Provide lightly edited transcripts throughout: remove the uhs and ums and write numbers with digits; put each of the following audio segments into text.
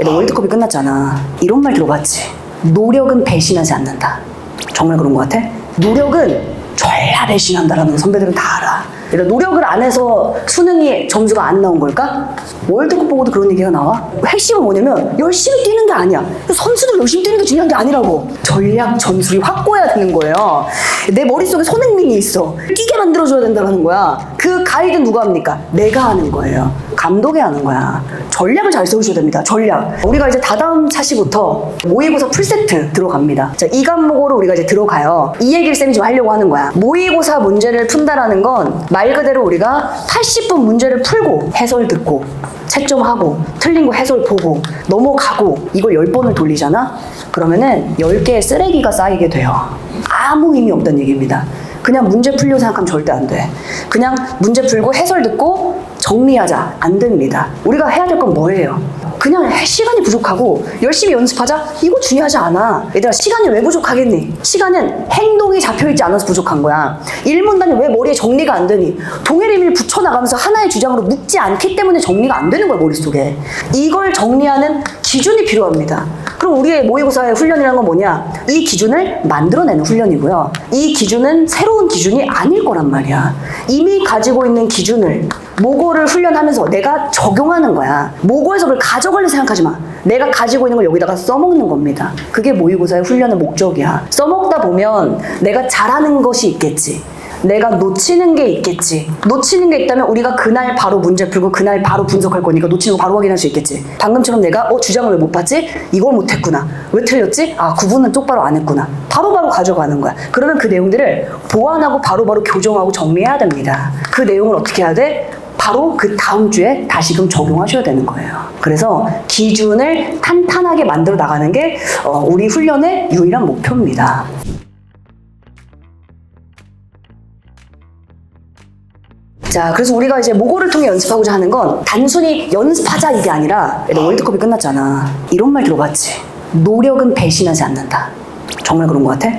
월드컵이 끝났잖아. 이런 말 들어봤지? 노력은 배신하지 않는다. 정말 그런 것 같아? 노력은 졸라 배신한다라는 거 선배들은 다 알아. 그러니까 노력을 안 해서 수능이 점수가 안 나온 걸까? 월드컵 보고도 그런 얘기가 나와? 핵심은 뭐냐면 열심히 뛰는 게 아니야. 선수들 열심히 뛰는 게 중요한 게 아니라고. 전략 전술이 확고해야 되는 거예요. 내 머릿속에 손흥민이 있어. 뛰게 만들어줘야 된다는 거야. 그 가이드는 누가 합니까? 내가 하는 거예요. 감독이 하는 거야. 전략을 잘 세우셔야 됩니다. 전략. 우리가 이제 다다음 차시부터 모의고사 풀세트 들어갑니다. 자, 이 과목으로 우리가 이제 들어가요. 이 얘기를 쌤이 좀 하려고 하는 거야. 모의고사 문제를 푼다라는 건 말 그대로 우리가 80분 문제를 풀고 해설 듣고 채점하고 틀린 거 해설 보고 넘어가고 이걸 10번을 돌리잖아? 그러면은 10개의 쓰레기가 쌓이게 돼요. 아무 의미 없다는 얘기입니다. 그냥 문제 풀려고 생각하면 절대 안 돼. 그냥 문제 풀고 해설 듣고 정리하자. 안 됩니다. 우리가 해야 될 건 뭐예요? 그냥 시간이 부족하고 열심히 연습하자? 이거 중요하지 않아. 얘들아, 시간이 왜 부족하겠니? 시간은 행동이 잡혀있지 않아서 부족한 거야. 일문단이 왜 머리에 정리가 안 되니? 동일의미를 붙여나가면서 하나의 주장으로 묶지 않기 때문에 정리가 안 되는 거야, 머릿속에. 이걸 정리하는 기준이 필요합니다. 그럼 우리의 모의고사의 훈련이라는 건 뭐냐? 이 기준을 만들어내는 훈련이고요. 이 기준은 새로운 기준이 아닐 거란 말이야. 이미 가지고 있는 기준을 모고를 훈련하면서 내가 적용하는 거야. 모고에서 그걸 가져가려 생각하지 마. 내가 가지고 있는 걸 여기다가 써먹는 겁니다. 그게 모의고사의 훈련의 목적이야. 써먹다 보면 내가 잘하는 것이 있겠지. 내가 놓치는 게 있겠지. 놓치는 게 있다면 우리가 그날 바로 문제 풀고 그날 바로 분석할 거니까 놓치는 거 바로 확인할 수 있겠지. 방금처럼 내가 주장을 왜 못 봤지? 이걸 못했구나. 왜 틀렸지? 구분은 똑바로 안 했구나. 바로바로 가져가는 거야. 그러면 그 내용들을 보완하고 바로바로 교정하고 정리해야 됩니다. 그 내용을 어떻게 해야 돼? 바로 그 다음 주에 다시금 적용하셔야 되는 거예요. 그래서 기준을 탄탄하게 만들어 나가는 게 우리 훈련의 유일한 목표입니다. 자, 그래서 우리가 이제 모고를 통해 연습하고자 하는 건 단순히 연습하자 이게 아니라 월드컵이 끝났잖아. 이런 말 들어봤지? 노력은 배신하지 않는다. 정말 그런 것 같아?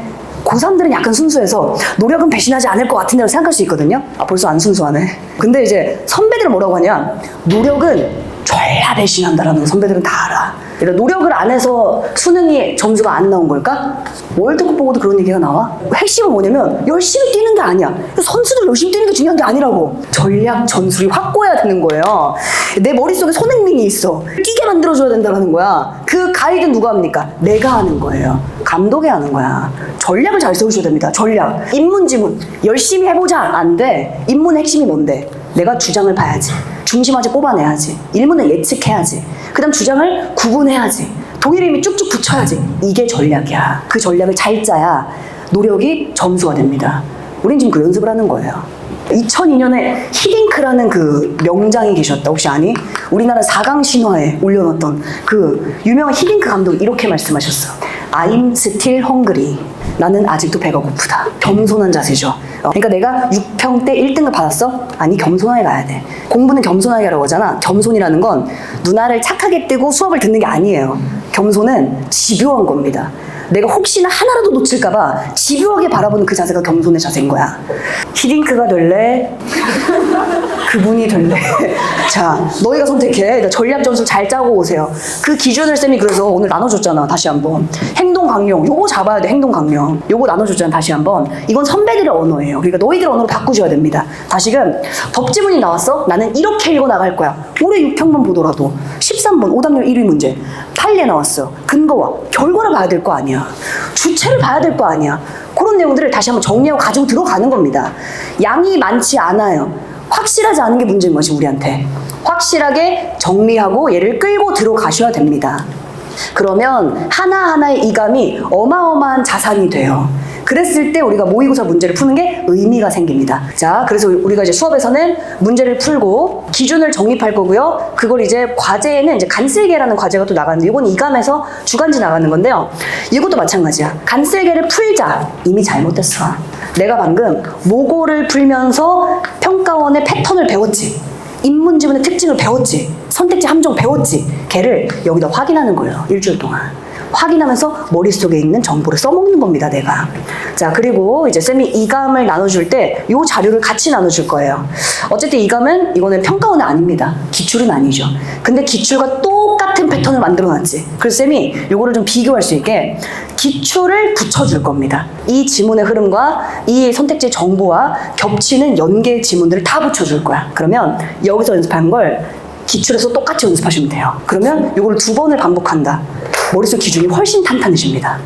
고3들은 약간 순수해서 노력은 배신하지 않을 것 같은데 생각할 수 있거든요. 벌써 안 순수하네. 근데 이제 선배들은 뭐라고 하냐? 노력은 졸라 배신한다라는 거 선배들은 다 알아. 그러니까 노력을 안 해서 수능이 점수가 안 나온 걸까? 월드컵 보고도 그런 얘기가 나와? 핵심은 뭐냐면 열심히 뛰는 게 아니야. 선수들 열심히 뛰는 게 중요한 게 아니라고. 전략 전술이 확고해야 되는 거예요. 내 머릿속에 손흥민이 있어. 뛰게 만들어줘야 된다는 거야. 그 가이드는 누가 합니까? 내가 하는 거예요. 감독이 하는 거야. 전략을 잘 세우셔야 됩니다. 전략. 인문지문. 열심히 해보자. 안 돼. 인문 핵심이 뭔데? 내가 주장을 봐야지. 중심화제 뽑아내야지. 일문을 예측해야지. 그 다음 주장을 구분해야지. 동일의미 쭉쭉 붙여야지. 이게 전략이야. 그 전략을 잘 짜야 노력이 점수가 됩니다. 우린 지금 그 연습을 하는 거예요. 2002년에 히딩크라는 그 명장이 계셨다. 혹시 아니? 우리나라 4강 신화에 올려놨던 그 유명한 히딩크 감독이 이렇게 말씀하셨어. I'm still hungry. 나는 아직도 배가 고프다. 겸손한 자세죠. 그러니까 내가 6평 때 1등을 받았어? 아니, 겸손하게 가야 돼. 공부는 겸손하게 하라고 하잖아. 겸손이라는 건 누나를 착하게 뜨고 수업을 듣는 게 아니에요. 겸손은 집요한 겁니다. 내가 혹시나 하나라도 놓칠까봐 집요하게 바라보는 그 자세가 겸손의 자세인 거야. 히딩크가 될래? 그분이 될래? 자, 너희가 선택해. 전략 전술 잘 짜고 오세요. 그 기준을 쌤이 그래서 오늘 나눠줬잖아. 다시 한번. 행동 강령. 요거 잡아야 돼. 행동 강령. 요거 나눠줬잖아. 다시 한번. 이건 선배들의 언어예요. 그러니까 너희들 언어로 바꾸셔야 됩니다. 다시금 법지문이 나왔어? 나는 이렇게 읽어 나갈 거야. 올해 6평만 보더라도 13번 오답률 1위 문제. 판례 나왔어. 근거와 결과를 봐야 될 거 아니야. 주체를 봐야 될 거 아니야. 그런 내용들을 다시 한번 정리하고 가지고 들어가는 겁니다. 양이 많지 않아요. 확실하지 않은 게 문제인 것이 우리한테. 확실하게 정리하고 얘를 끌고 들어가셔야 됩니다. 그러면 하나하나의 이감이 어마어마한 자산이 돼요. 그랬을 때 우리가 모의고사 문제를 푸는 게 의미가 생깁니다. 자, 그래서 우리가 이제 수업에서는 문제를 풀고 기준을 정립할 거고요. 그걸 이제 과제에는 이제 간쓸개라는 과제가 또 나가는데 이건 이감에서 주간지 나가는 건데요. 이것도 마찬가지야. 간쓸개를 풀자. 이미 잘못됐어. 내가 방금 모고를 풀면서 평가원의 패턴을 배웠지. 인문지문의 특징을 배웠지. 선택지 함정 배웠지. 걔를 여기다 확인하는 거예요. 일주일 동안. 확인하면서 머릿속에 있는 정보를 써먹는 겁니다, 내가. 자, 그리고 이제 쌤이 이감을 나눠줄 때 이 자료를 같이 나눠줄 거예요. 어쨌든 이감은 이거는 평가원은 아닙니다. 기출은 아니죠. 근데 기출과 똑같은 똑같은 패턴을 만들어놨지. 그래서 쌤이 요거를 좀 비교할 수 있게 기초를 붙여줄 겁니다. 이 지문의 흐름과 이 선택지 정보와 겹치는 연계 지문들을 다 붙여줄 거야. 그러면 여기서 연습한 걸 기출에서 똑같이 연습하시면 돼요. 그러면 요거를 2번을 반복한다. 머릿속 기준이 훨씬 탄탄해집니다.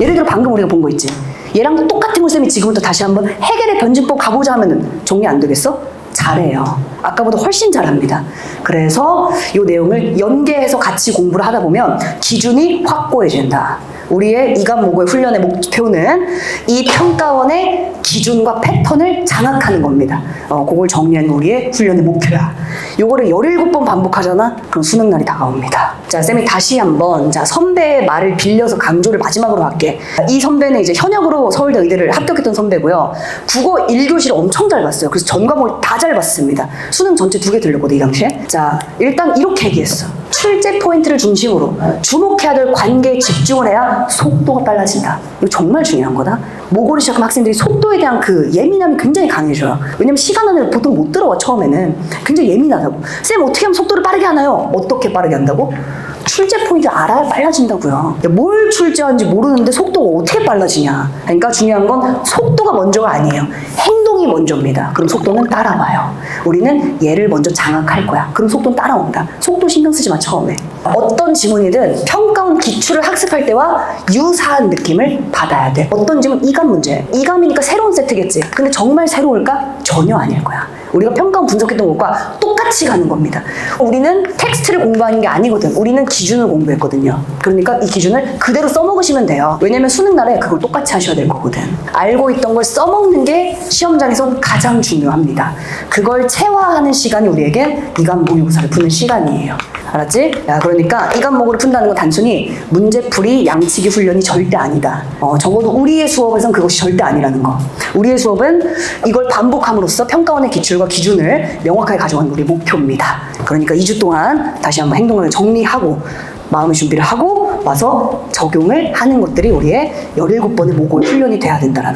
예를 들어 방금 우리가 본 거 있지. 얘랑 똑같은 걸 쌤이 지금부터 다시 한번 해결의 변증법 가보자 하면은 정리 안 되겠어? 잘해요. 아까보다 훨씬 잘합니다. 그래서 이 내용을 연계해서 같이 공부를 하다 보면 기준이 확고해진다. 우리의 이감모고의 훈련의 목표는 이 평가원의 기준과 패턴을 장악하는 겁니다. 그걸 정리하는 우리의 훈련의 목표야. 요거를 17번 반복하잖아? 그럼 수능날이 다가옵니다. 자, 쌤이 다시 한번 선배의 말을 빌려서 강조를 마지막으로 할게. 이 선배는 이제 현역으로 서울대 의대를 합격했던 선배고요. 국어 1교시를 엄청 잘 봤어요. 그래서 전 과목을 다 잘 봤습니다. 수능 전체 2개 들렸거든, 이 당시에. 자, 일단 이렇게 얘기했어. 출제 포인트를 중심으로 주목해야 될 관계에 집중을 해야 속도가 빨라진다. 이거 정말 중요한 거다. 모고를 시작하면 학생들이 속도에 대한 그 예민함이 굉장히 강해져요. 왜냐면 시간 안에 보통 못 들어와, 처음에는. 굉장히 예민하다고. 쌤, 어떻게 하면 속도를 빠르게 하나요? 어떻게 빠르게 한다고? 출제 포인트 알아야 빨라진다고요. 뭘 출제하는지 모르는데 속도가 어떻게 빨라지냐. 그러니까 중요한 건 속도가 먼저가 아니에요. 행동이 먼저입니다. 그럼 속도는 따라와요. 우리는 얘를 먼저 장악할 거야. 그럼 속도는 따라온다. 속도 신경 쓰지 마, 처음에. 어떤 지문이든 평가원 기출을 학습할 때와 유사한 느낌을 받아야 돼. 어떤 지문 이감 문제. 이감이니까 새로운 세트겠지. 근데 정말 새로울까? 전혀 아닐 거야. 우리가 평가원 분석했던 것과 똑같이 가는 겁니다. 우리는 텍스트를 공부하는 게 아니거든. 우리는 기준을 공부했거든요. 그러니까 이 기준을 그대로 써먹으시면 돼요. 왜냐면 수능날에 그걸 똑같이 하셔야 될 거거든. 알고 있던 걸 써먹는 게 시험장에선 가장 중요합니다. 그걸 체화하는 시간이 우리에겐 이감 모의고사를 푸는 시간이에요. 알았지? 야, 그러니까 이감목으로 푼다는 건 단순히 문제풀이 양치기 훈련이 절대 아니다. 적어도 우리의 수업에선 그것이 절대 아니라는 거. 우리의 수업은 이걸 반복함으로써 평가원의 기출과 기준을 명확하게 가져가는 우리의 목표입니다. 그러니까 2주 동안 다시 한번 행동을 정리하고 마음의 준비를 하고 와서 적용을 하는 것들이 우리의 17번의 모고의 훈련이 돼야 된다는